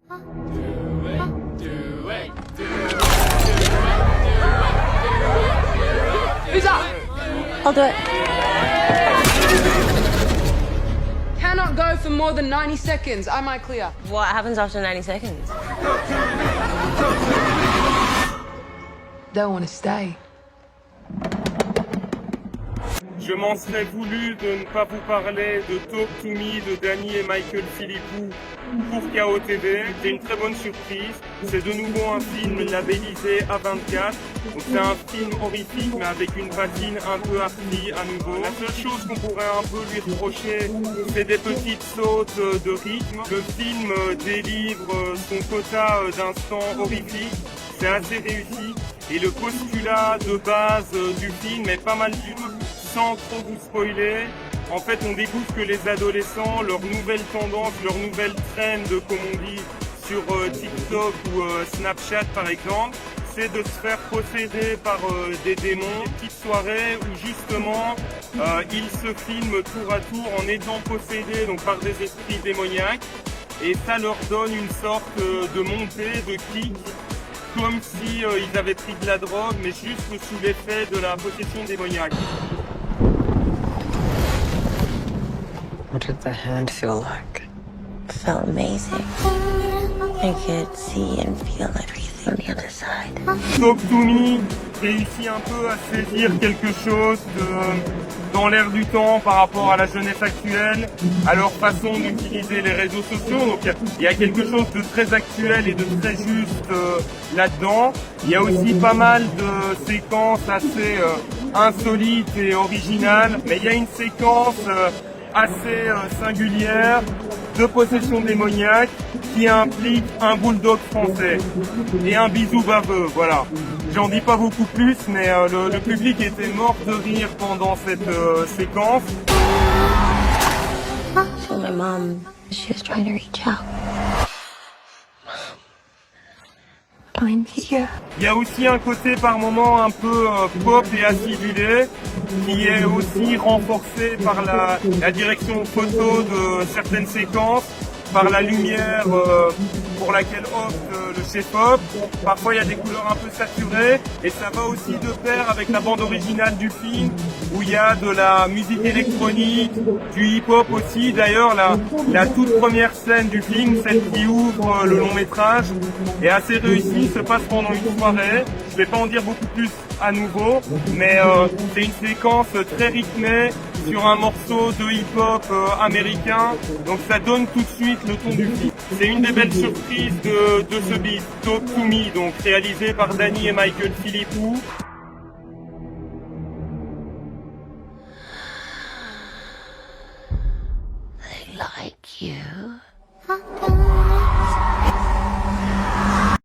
Who's up? I'll do it. Cannot go for more than 90 seconds. Am I clear? What happens after 90 seconds? Don't want to stay. Je m'en serais voulu de ne pas vous parler de Talk to Me de Danny et Michael Philippou pour KO TV. C'est une très bonne surprise. C'est de nouveau un film labellisé A24. Donc c'est un film horrifique mais avec une patine un peu arty à nouveau. La seule chose qu'on pourrait un peu lui reprocher, c'est des petites sautes de rythme. Le film délivre son quota d'instants horrifiques. C'est assez réussi. Et le postulat de base du film est pas mal du tout. Sans trop vous spoiler, en fait on découvre que les adolescents, leur nouvelle tendance, leur nouvelle trend, comme on dit, sur TikTok ou Snapchat par exemple, c'est de se faire posséder par des démons. Une petite soirée où justement ils se filment tour à tour en étant possédés donc, par des esprits démoniaques et ça leur donne une sorte de montée, de kick, comme si ils avaient pris de la drogue mais juste sous l'effet de la possession démoniaque. What did the hand feel like? It felt amazing. I could see and feel everything on the other side. Talk to Me réussit un peu à saisir quelque chose dans l'air du temps par rapport à la jeunesse actuelle, à leur façon d'utiliser les réseaux sociaux. Donc il y a quelque chose de très actuel et de très juste là-dedans. Il y a aussi pas mal de séquences assez insolites et originales, mais il y a une séquence assez singulière de possession démoniaque qui implique un bulldog français et un bisou baveux, voilà. J'en dis pas beaucoup plus, mais le public était mort de rire pendant cette séquence. So my mom, she was trying to reach out. I'm here. Il y a aussi un côté par moment un peu pop et acidulé qui est aussi renforcé par la direction photo de certaines séquences, par la lumière pour laquelle opte le chef-op. Parfois il y a des couleurs un peu saturées et ça va aussi de pair avec la bande originale du film où il y a de la musique électronique, du hip-hop aussi. D'ailleurs la toute première scène du film, celle qui ouvre le long métrage, est assez réussie, se passe pendant une soirée. Je vais pas en dire beaucoup plus à nouveau, mais c'est une séquence très rythmée sur un morceau de hip-hop américain, donc ça donne tout de suite le ton du film. C'est une des belles surprises de ce beat, Talk to Me, donc réalisé par Danny et Michael Philippou. They like you.